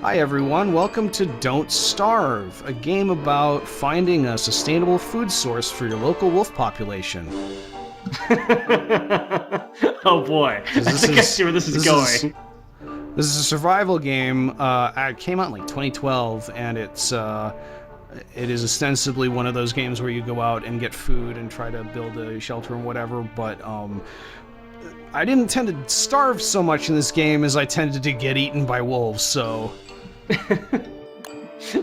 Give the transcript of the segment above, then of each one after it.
Hi everyone, welcome to Don't Starve, a game about finding a sustainable food source for your local wolf population. Oh boy, I think I see where this is going. This is a survival game. It came out in like 2012, and it is ostensibly one of those games where you go out and get food and try to build a shelter and whatever, but I didn't tend to starve so much in this game as I tended to get eaten by wolves, so...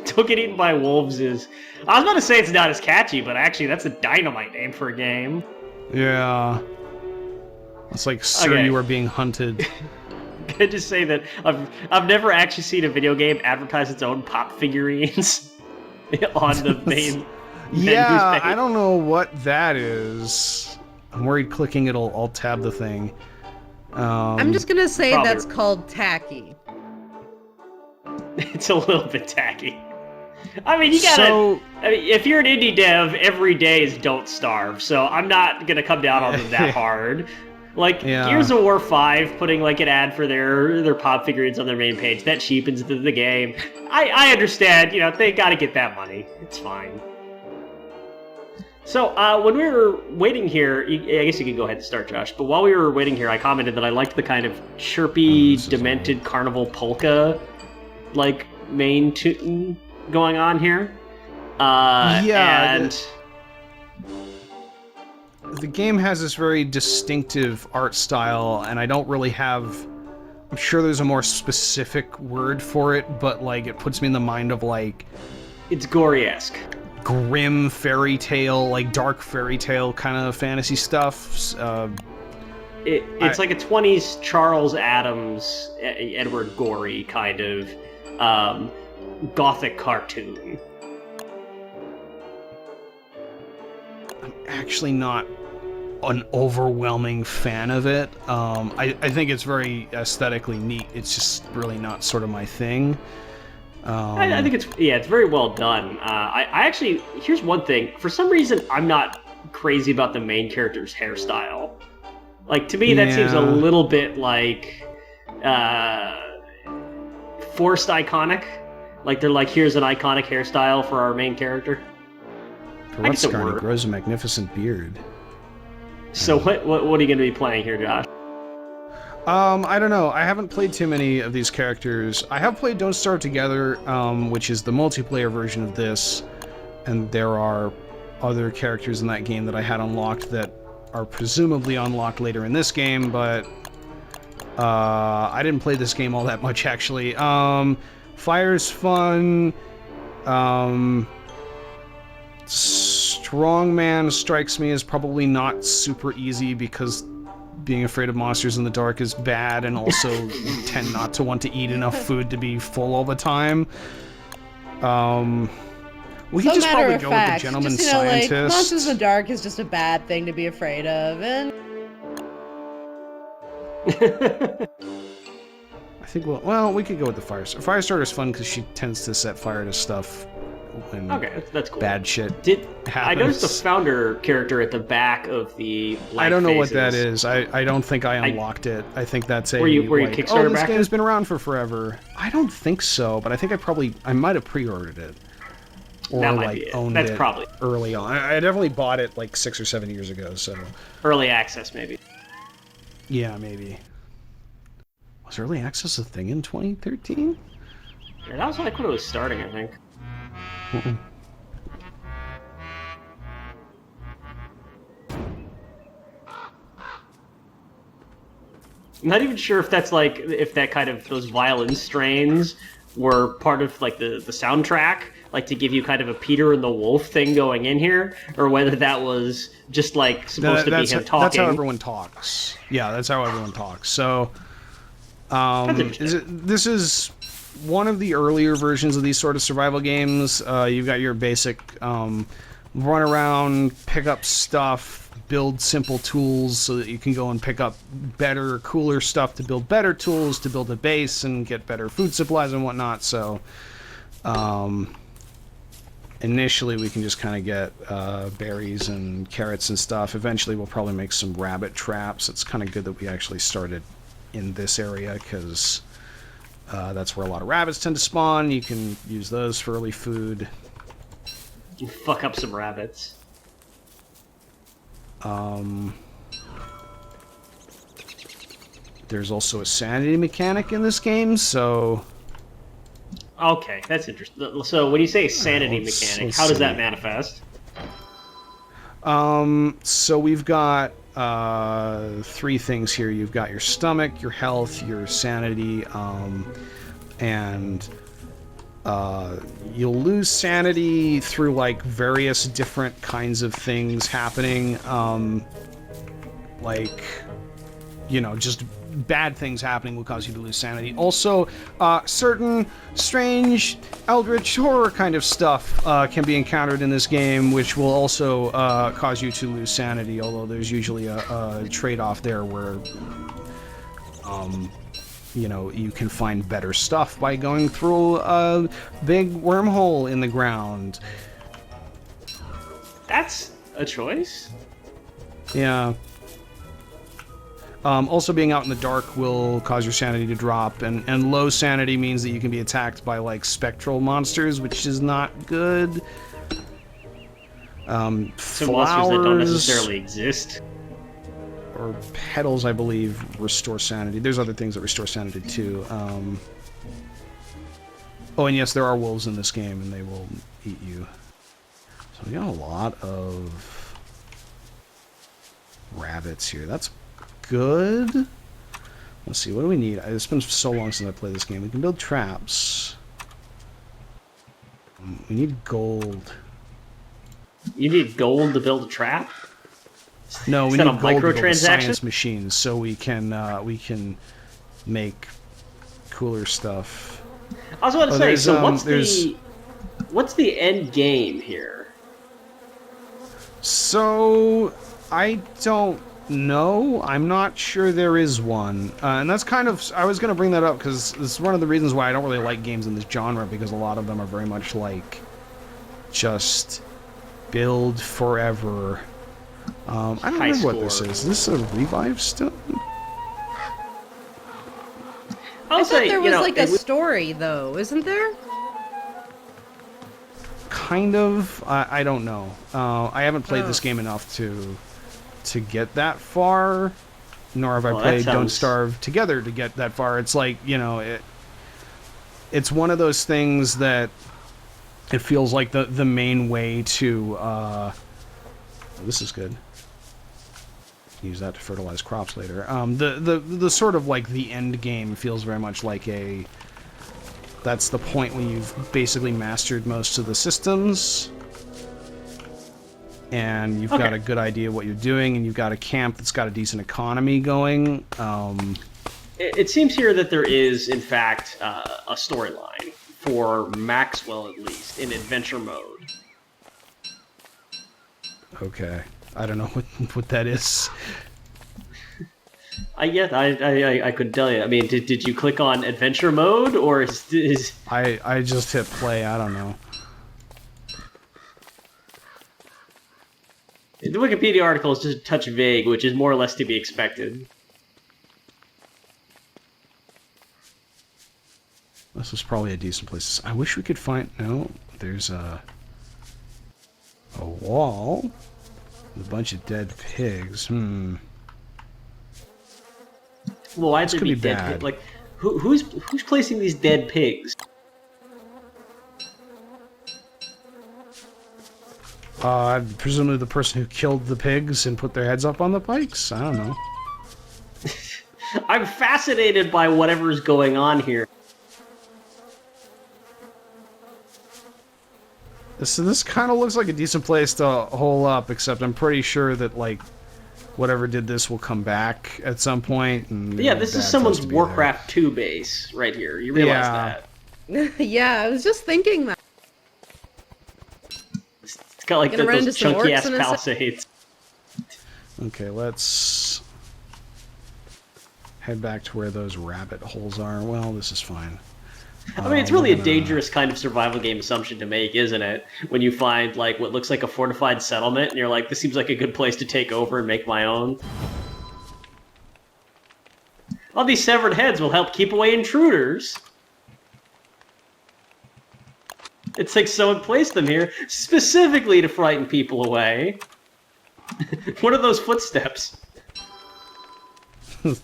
Don't Get Eaten by Wolves is... I was about to say it's not as catchy, but actually that's a dynamite name for a game. Yeah. It's like, sir, Okay. you are being hunted. Can I just say that I've never actually seen a video game advertise its own pop figurines on the main Yeah, menu page. I don't know what that is. I'm worried clicking it'll alt-tab the thing. I'm just gonna say probably- that's called tacky. It's a little bit tacky. I mean, you gotta... I mean, if you're an indie dev, every day is Don't Starve, so I'm not gonna come down on them that hard. Like, Yeah. Gears of War 5 putting, like, an ad for their pop figurines on their main page, that cheapens the game. I understand, you know, they gotta get that money. It's fine. So, when we were waiting here, I guess you could go ahead and start, Josh, but while we were waiting here, I commented that I liked the kind of chirpy, demented carnival polka, like, main tune going on here. Yeah, and... The game has this very distinctive art style, and I don't really have... I'm sure there's a more specific word for it, but, like, it puts me in the mind of, like... It's gory-esque. Grim fairy tale, like, dark fairy tale kind of fantasy stuff. It's like a 20s Charles Addams, Edward Gorey kind of gothic cartoon. I'm actually not an overwhelming fan of it. I think it's very aesthetically neat. It's just really not sort of my thing. I think it's very well done. I actually, here's one thing. For some reason, I'm not crazy about the main character's hairstyle. Like, to me, that seems a little bit like forced iconic. Like, they're like, here's an iconic hairstyle for our main character. Karutskar grows a magnificent beard. So what are you going to be playing here, Josh? I don't know. I haven't played too many of these characters. I have played Don't Starve Together, which is the multiplayer version of this, and there are other characters in that game that I had unlocked that are presumably unlocked later in this game, but I didn't play this game all that much, actually. Fire's fun. Strongman strikes me as probably not super easy because being afraid of monsters in the dark is bad, and also you tend not to want to eat enough food to be full all the time. We can just probably go with the gentleman scientist. Like, monsters in the dark is just a bad thing to be afraid of, and... I think we could go with the Firestarter. Firestarter's fun because she tends to set fire to stuff when that's cool. Bad shit happens. I noticed the founder character at the back of the I don't know faces. what that is. I don't think I unlocked it. I think that's a... Were you like, Kickstarter this backer? game's been around for forever. I don't think so, but I think I might have pre-ordered it. Or, that might like, be it. owned That's it probably early on. I definitely bought it, like, 6 or 7 years ago, so... early access, maybe. Yeah, maybe. Was early access a thing in 2013? Yeah, that was like when it was starting, I think. I'm not even sure if that's like, if that kind of, those violin strains were part of like the soundtrack, like to give you kind of a Peter and the Wolf thing going in here, or whether that was just like supposed to be him talking. That's how everyone talks. Yeah, that's how everyone talks. So, this is one of the earlier versions of these sort of survival games. You've got your basic run around, pick up stuff, build simple tools so that you can go and pick up better, cooler stuff to build better tools, to build a base and get better food supplies and whatnot. So, initially we can just kind of get berries and carrots and stuff. Eventually we'll probably make some rabbit traps. It's kind of good that we actually started in this area because That's where a lot of rabbits tend to spawn. You can use those for early food. You fuck up some rabbits. There's also a sanity mechanic in this game, so... Okay, that's interesting. So when you say sanity mechanic, let's how does see. that manifest? So we've got 3 things here. You've got your stomach, your health, your sanity, and you'll lose sanity through like various different kinds of things happening, like, you know, just bad things happening will cause you to lose sanity. Also, certain strange eldritch horror kind of stuff can be encountered in this game, which will also cause you to lose sanity, although there's usually a trade-off there where you know, you can find better stuff by going through a big wormhole in the ground. That's a choice. Yeah. Also, being out in the dark will cause your sanity to drop, and low sanity means that you can be attacked by, like, spectral monsters, which is not good. So monsters that don't necessarily exist. Or petals, I believe, restore sanity. There's other things that restore sanity, too. Oh, and yes, there are wolves in this game, and they will eat you. So we got a lot of rabbits here. That's good. Let's see, what do we need? It's been so long since I played this game. We can build traps. We need gold. You need gold to build a trap? No, we Is that need a gold to build microtransaction? science machines so we can make cooler stuff. I was about to say, there's, so there's- what's the end game here? So, I don't know. I'm not sure there is one. And that's kind of... I was going to bring that up because it's one of the reasons why I don't really like games in this genre, because a lot of them are very much like just build forever. I don't High remember what this score. is. Is this a revive stone? I'll I thought say, there you was know, like a story, though, isn't there? Kind of. I don't know. I haven't played this Oh. game enough to get that far, nor have I Well, that played Don't sounds- Starve together to get that far. It's like, you know, it's one of those things that it feels like the main way to... this is good. Use that to fertilize crops later. The sort of like the end game feels very much like a... That's the point when you've basically mastered most of the systems, and you've got a good idea of what you're doing, and you've got a camp that's got a decent economy going. It seems here that there is, in fact, a storyline for Maxwell, at least, in adventure mode. Okay. I don't know what that is. I couldn't tell you. I mean, did you click on adventure mode, or is I just hit play. I don't know. the Wikipedia article is just a touch vague, which is more or less to be expected. This was probably a decent place. I wish we could find... No, there's a wall with a bunch of dead pigs. Well, why'd there could be be dead bad. pigs? Like, who's placing these dead pigs? Presumably the person who killed the pigs and put their heads up on the pikes? I don't know. I'm fascinated by whatever's going on here. This kind of looks like a decent place to hole up, except I'm pretty sure that, like, whatever did this will come back at some point. And Yeah, it'll this be is bad someone's place to be there. Warcraft 2 base right here. You realize Yeah. that? Yeah, I was just thinking that. It's got like Gonna run those into some chunky orcs ass in a sec. palisades. Okay, let's head back to where those rabbit holes are. Well, this is fine. I mean, it's really we're a gonna- dangerous kind of survival game assumption to make, isn't it? When you find like what looks like a fortified settlement, and you're like, "This seems like a good place to take over and make my own." All these severed heads will help keep away intruders. It's like someone placed them here specifically to frighten people away. What are those footsteps? It's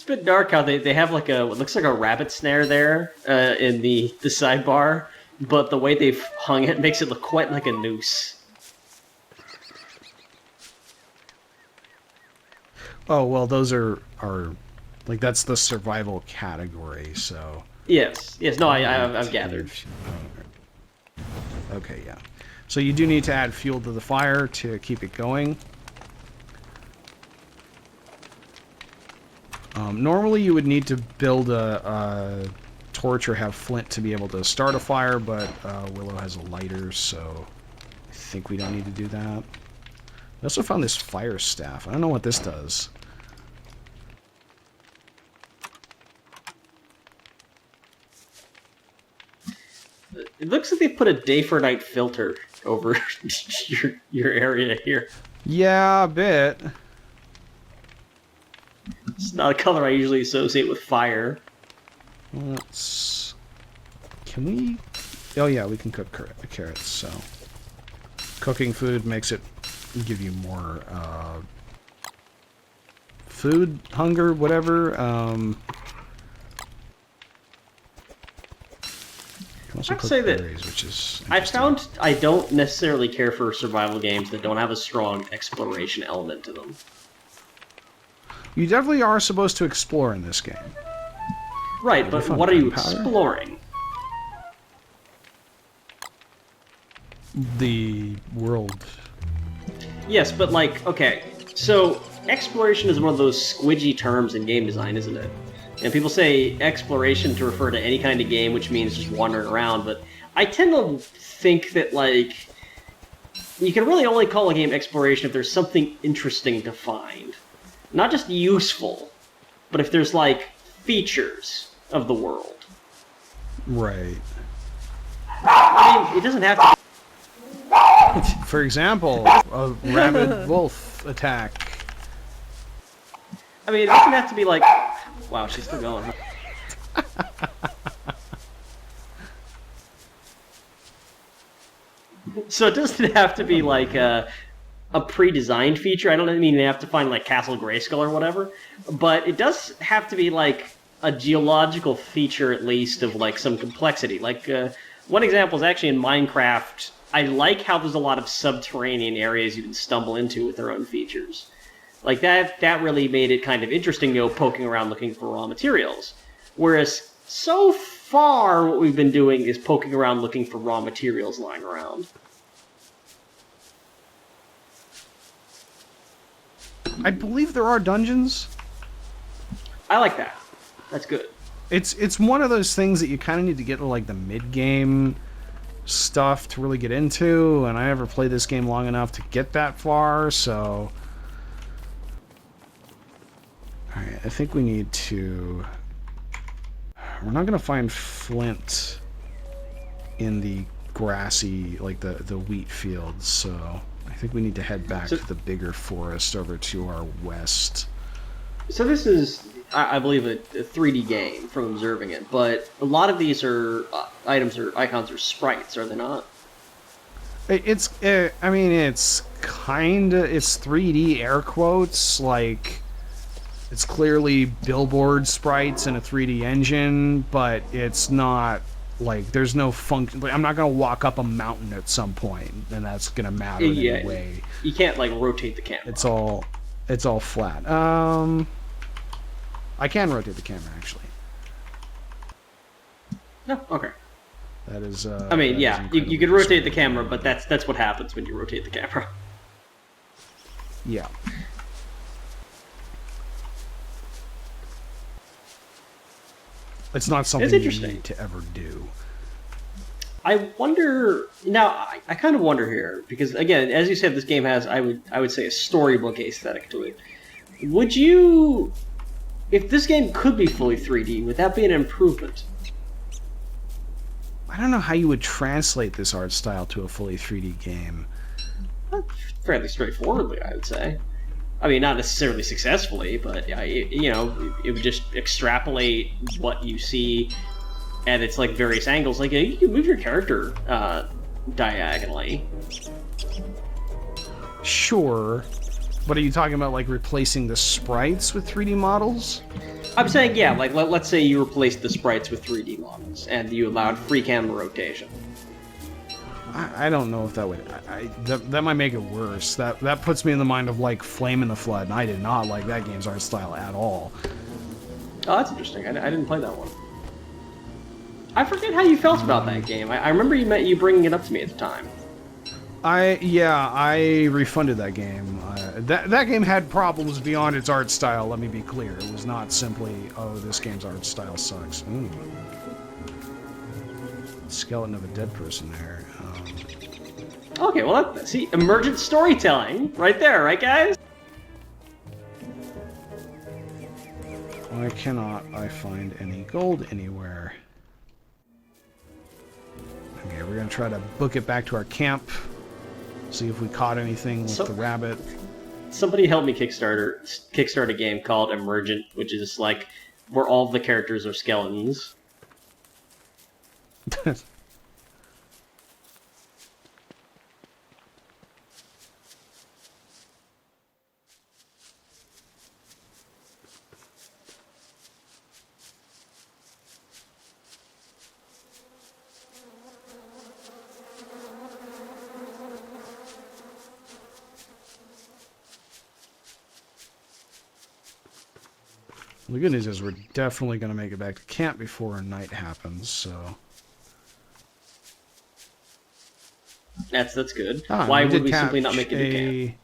a bit dark how they have like what looks like a rabbit snare there in the sidebar, but the way they've hung it makes it look quite like a noose. Oh, well, those are like, that's the survival category, so... Yes, no, I've gathered. Okay, yeah. So you do need to add fuel to the fire to keep it going. Normally you would need to build a torch or have flint to be able to start a fire, but Willow has a lighter, so I think we don't need to do that. I also found this fire staff. I don't know what this does. It looks like they put a day for night filter over your area here. Yeah, a bit. It's not a color I usually associate with fire. Let's... Can we... Oh yeah, we can cook carrots, so... Cooking food makes it give you more, food, hunger, whatever, can also I'd cook say that berries, which is I interesting. found I don't necessarily care for survival games that don't have a strong exploration element to them. You definitely are supposed to explore in this game. Right, but found what are you gunpowder? exploring? The world. Yes, but like, okay, so exploration is one of those squidgy terms in game design, isn't it? And people say exploration to refer to any kind of game, which means just wandering around, but I tend to think that, like, you can really only call a game exploration if there's something interesting to find. Not just useful, but if there's, like, features of the world. Right. I mean, it doesn't have to... For example, a rabid wolf attack. I mean, it doesn't have to be like... Wow, she's still going. So it doesn't have to be like a pre-designed feature. I don't mean they have to find like Castle Grayskull or whatever, but it does have to be like a geological feature at least of like some complexity. Like one example is actually in Minecraft. I like how there's a lot of subterranean areas you can stumble into with their own features. Like that really made it kind of interesting, you know, poking around looking for raw materials. Whereas so far what we've been doing is poking around looking for raw materials lying around. I believe there are dungeons. I like that. That's good. It's one of those things that you kind of need to get to like the mid-game stuff to really get into, and I never played this game long enough to get that far, so... Alright, I think we need to... We're not going to find flint in the grassy, like the wheat fields, so I think we need to head back to the bigger forest over to our west. So this is, I believe, a 3D game from observing it, but a lot of these are items or icons or sprites, are they not? It's, I mean, it's kinda, it's 3D air quotes, like, it's clearly billboard sprites and a 3D engine, but it's not, like, there's no function, like, I'm not gonna walk up a mountain at some point, and that's gonna matter in any way. You can't, like, rotate the camera. It's all flat. I can rotate the camera, actually. No, okay. That is, I mean, yeah, you can rotate the camera, but that's what happens when you rotate the camera. Yeah. It's not something you need to ever do. I wonder now. I kind of wonder here because, again, as you said, this game has I would say a storybook aesthetic to it. Would you, if this game could be fully 3D, would that be an improvement? I don't know how you would translate this art style to a fully 3D game. Fairly straightforwardly, I would say. I mean, not necessarily successfully, but it would just extrapolate what you see at its like various angles. Like you can move your character diagonally. Sure, but are you talking about like replacing the sprites with 3D models? I'm saying, yeah, like let's say you replaced the sprites with 3D models and you allowed free camera rotation. I don't know if that would. That might make it worse. That puts me in the mind of like Flame in the Flood, and I did not like that game's art style at all. Oh, that's interesting. I didn't play that one. I forget how you felt about that game. I remember you bringing it up to me at the time. I refunded that game. That game had problems beyond its art style. Let me be clear. It was not simply, oh, this game's art style sucks. Ooh. Skeleton of a dead person there. Okay, well, see, emergent storytelling right there, right, guys? Why cannot I find any gold anywhere? Okay, we're gonna try to book it back to our camp. See if we caught anything with the rabbit. Somebody help me kickstart a game called Emergent, which is like where all of the characters are skeletons. The good news is we're definitely going to make it back to camp before night happens, so... That's good. Why would we simply not make it to camp?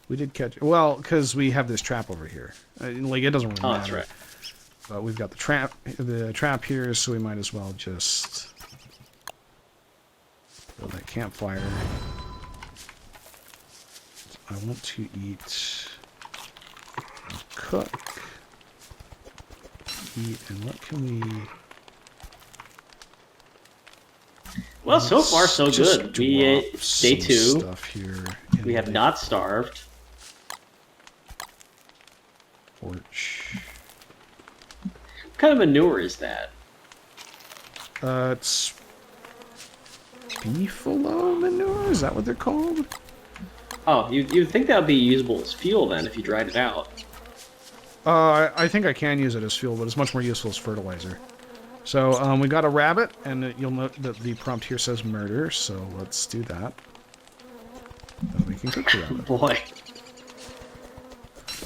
We did catch... Well, because we have this trap over here. Like, it doesn't really matter. That's right. But we've got the trap here, so we might as well just... build that campfire. I want to eat... cook... eat, and what can we... Well, so far so good. We ate day 2. Stuff here we have not starved. Porch. What kind of manure is that? It's beefalo manure. Is that what they're called? Oh, you'd think that would be usable as fuel then if you dried it out. I think I can use it as fuel, but it's much more useful as fertilizer. So, we got a rabbit, and you'll note that the prompt here says murder, so let's do that. Then we can cook the rabbit. Boy.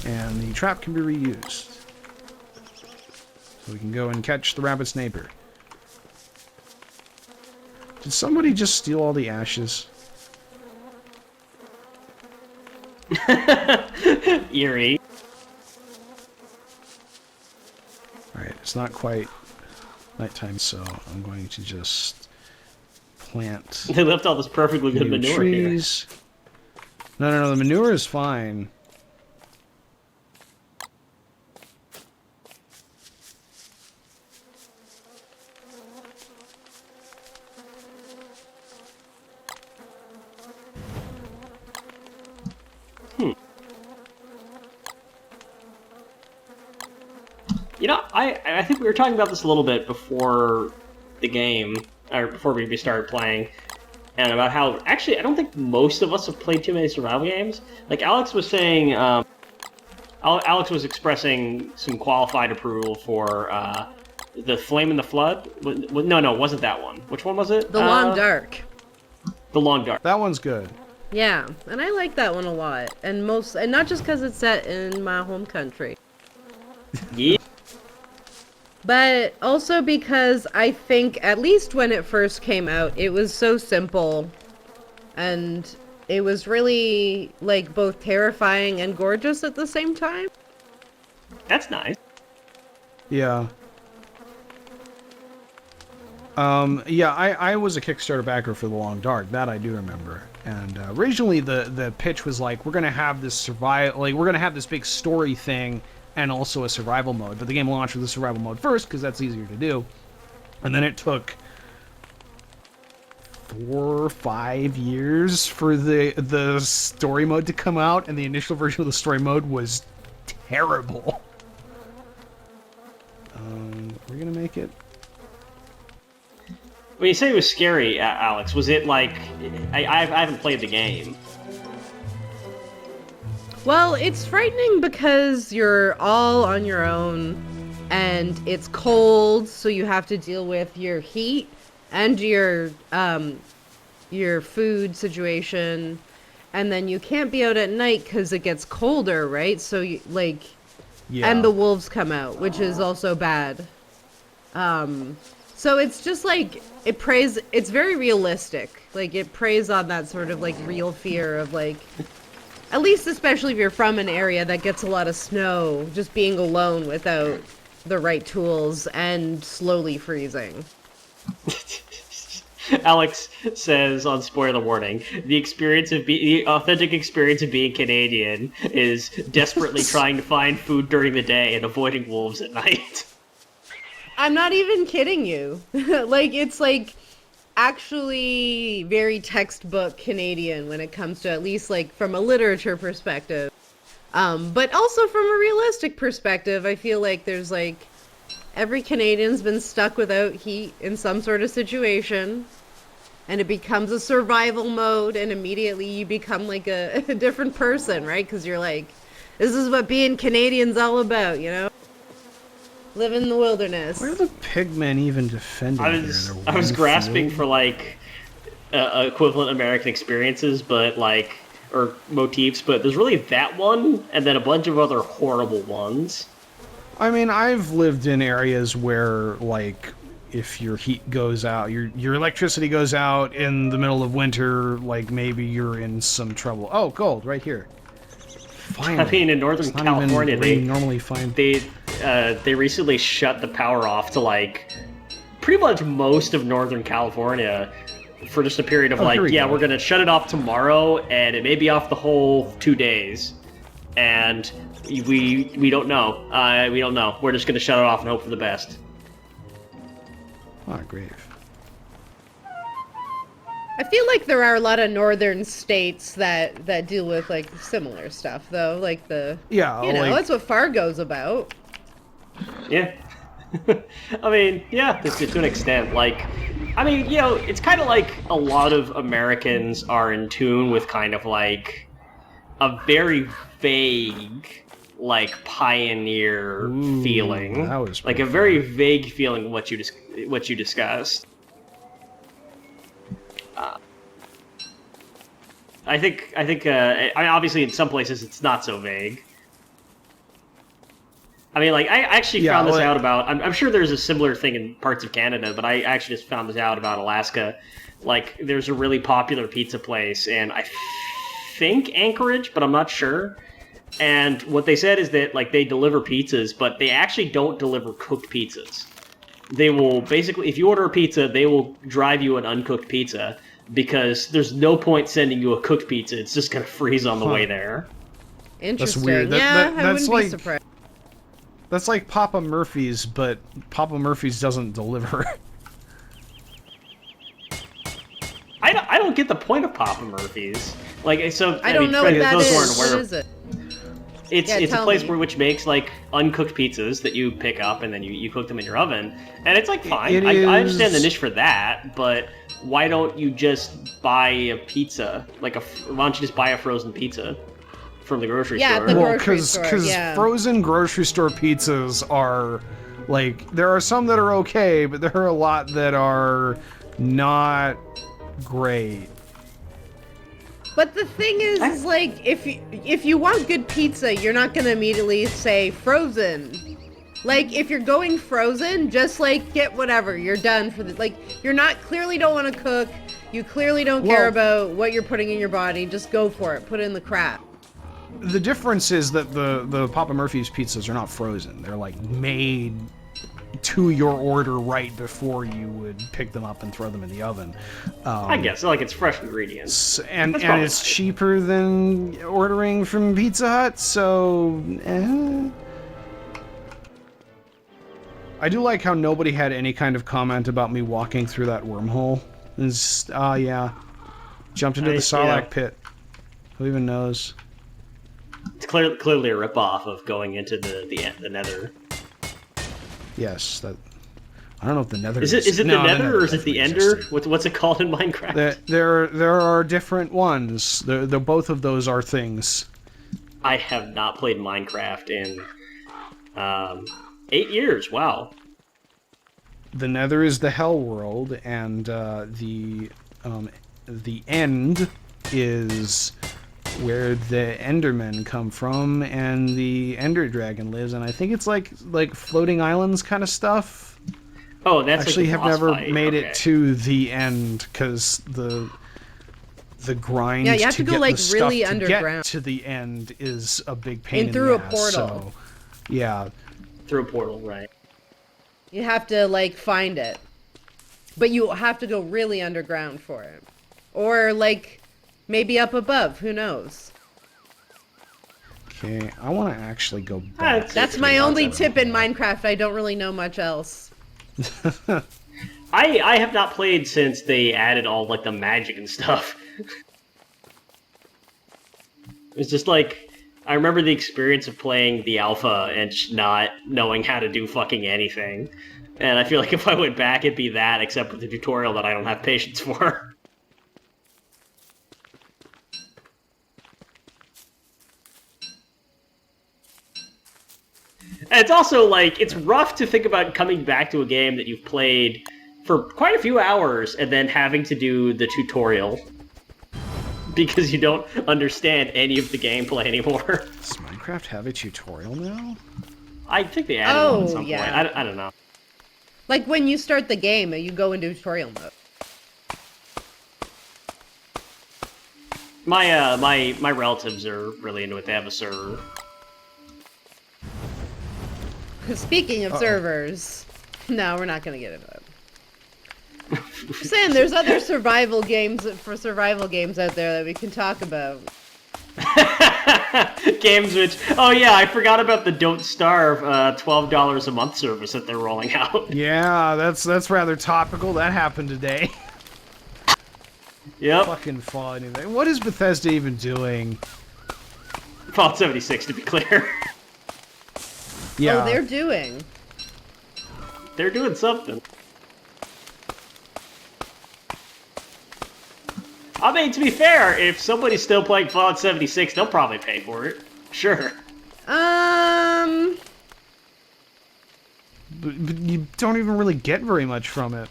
And the trap can be reused. So we can go and catch the rabbit's neighbor. Did somebody just steal all the ashes? Eerie. Alright, it's not quite nighttime, so I'm going to just plant... They left all this perfectly good manure trees. Here. No, the manure is fine. You know, I think we were talking about this a little bit before the game, or before we started playing, and about how, actually, I don't think most of us have played too many survival games. Like, Alex was saying, Alex was expressing some qualified approval for the Flame in the Flood. No, it wasn't that one. Which one was it? The Long Dark. The Long Dark. That one's good. Yeah, and I like that one a lot. And not just because it's set in my home country. Yeah. But also because I think, at least when it first came out, it was so simple. And it was really, like, both terrifying and gorgeous at the same time. That's nice. Yeah. Yeah, I was a Kickstarter backer for The Long Dark. That I do remember. And originally the pitch was like, we're gonna have this we're gonna have this big story thing and also a survival mode. But the game launched with the survival mode first because that's easier to do. And then it took 4 or 5 years for the story mode to come out, and the initial version of the story mode was terrible. We're gonna make it. When you say it was scary, Alex, was it like... I haven't played the game. Well, it's frightening because you're all on your own, and it's cold, so you have to deal with your heat and your food situation, and then you can't be out at night because it gets colder, right? So you, like, and the wolves come out, which is also bad. So it's just like it's very realistic. Like, it preys on that sort of like real fear of, like, at least especially if you're from an area that gets a lot of snow, just being alone without the right tools and slowly freezing. Alex says on spoiler warning, the authentic experience of being Canadian is desperately trying to find food during the day and avoiding wolves at night. I'm not even kidding you. Like, it's like actually very textbook Canadian when it comes to, at least like from a literature perspective. But also from a realistic perspective, I feel like there's like every Canadian's been stuck without heat in some sort of situation, and it becomes a survival mode, and immediately you become like a different person, right? Because you're like, this is what being Canadian's all about, you know? Live in the wilderness. Where are the pigmen even defending? I was grasping for like equivalent American experiences, but like, or motifs, but there's really that one, and then a bunch of other horrible ones. I mean, I've lived in areas where, like, if your heat goes out, your electricity goes out in the middle of winter, like, maybe you're in some trouble. Oh, gold, right here. Finally. I mean, in Northern California, they recently shut the power off to, like, pretty much most of Northern California for just a period of, we're gonna shut it off tomorrow, and it may be off the whole 2 days. And we don't know. We don't know. We're just gonna shut it off and hope for the best. Oh, grave. I feel like there are a lot of northern states that deal with like similar stuff, though. Like that's what Fargo's about. Yeah. I mean, yeah, to an extent. Like, I mean, you know, it's kind of like a lot of Americans are in tune with kind of like a very vague, like, pioneer feeling. That was like a very vague feeling of what you discussed. I think. Obviously, in some places, it's not so vague. I mean, like, I actually found this out about... I'm sure there's a similar thing in parts of Canada, but I actually just found this out about Alaska. Like, there's a really popular pizza place, and I think Anchorage, but I'm not sure. And what they said is that, like, they deliver pizzas, but they actually don't deliver cooked pizzas. They will basically... If you order a pizza, they will drive you an uncooked pizza, because there's no point sending you a cooked pizza. It's just going to freeze on the way there. Interesting. That's weird. I wouldn't be surprised. That's like Papa Murphy's, but Papa Murphy's doesn't deliver. I don't get the point of Papa Murphy's. Like, so I don't know what that is. What is it? It's a place which makes like uncooked pizzas that you pick up and then you cook them in your oven, and it's like fine. I understand the niche for that, but why don't you just buy a pizza? Like why don't you just buy a frozen pizza from the grocery store? Well, because frozen grocery store pizzas are like, there are some that are okay, but there are a lot that are not great. But the thing is like, if you want good pizza, you're not gonna immediately say frozen. Like, if you're going frozen, just like get whatever. You're done for the You're not clearly don't want to cook. You clearly don't care about what you're putting in your body. Just go for it. Put in the crap. The difference is that the Papa Murphy's pizzas are not frozen. They're like made to your order right before you would pick them up and throw them in the oven. I guess like it's fresh ingredients, and it's cheaper than ordering from Pizza Hut. So, I do like how nobody had any kind of comment about me walking through that wormhole Yeah. Jumped into the Sarlacc pit. Who even knows? It's clearly a ripoff of going into the Nether. Yes, that. I don't know if the Nether is it the Nether or is it the Ender? Existed. What's it called in Minecraft? There are different ones. They're both of those are things. I have not played Minecraft in 8 years. Wow. The Nether is the Hell world, and the End is where the Endermen come from, and the Ender Dragon lives. And I think it's like floating islands kind of stuff. Oh, that's actually like have never made it to the end because the grind Yeah, you have to go get like the really stuff underground to get to the end is a big pain in through the a ass, portal. So, yeah. Through a portal, right. You have to like find it. But you have to go really underground for it. Or like maybe up above, who knows? Okay, I want to actually go back. That's my only tip in Minecraft. I don't really know much else. I have not played since they added all like the magic and stuff. It's just like I remember the experience of playing the alpha and just not knowing how to do fucking anything. And I feel like if I went back, it'd be that, except with the tutorial that I don't have patience for. And it's also, like, it's rough to think about coming back to a game that you've played for quite a few hours and then having to do the tutorial. Because you don't understand any of the gameplay anymore. Does Minecraft have a tutorial now? I think they added one at some point. I don't know. Like when you start the game, you go into tutorial mode. My relatives are really into it. They have a server. Speaking of servers, no, we're not gonna get into it. I'm saying there's other survival games out there that we can talk about. Games which, oh yeah, I forgot about the Don't Starve $12 a month service that they're rolling out. Yeah, that's rather topical. That happened today. Yep. Fucking funny. What is Bethesda even doing? Fallout 76, to be clear. Yeah. Oh, they're doing something. I mean, to be fair, if somebody's still playing Fallout 76, they'll probably pay for it. Sure. But you don't even really get very much from it.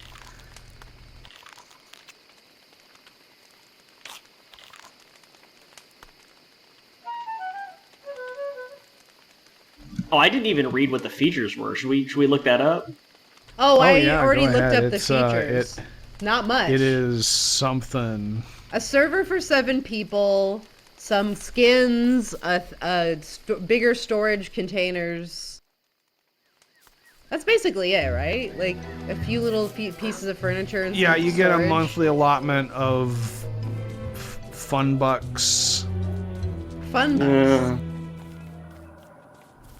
Oh, I didn't even read what the features were. Should we look that up? I yeah, already go looked ahead. up the features. Not much. It is something. A server for 7 people, some skins, bigger storage containers. That's basically it, right? Like a few little pieces of furniture and Yeah, some you get a storage. monthly allotment of fun bucks. Fun bucks.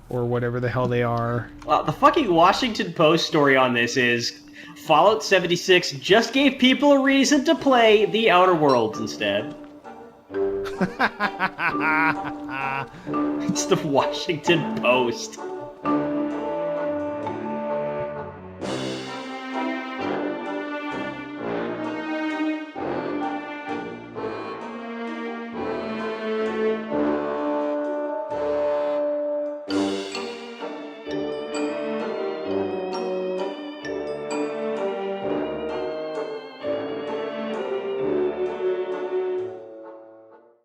Or whatever the hell they are. Well, the fucking Washington Post story on this is Fallout 76 just gave people a reason to play The Outer Worlds instead. It's the Washington Post.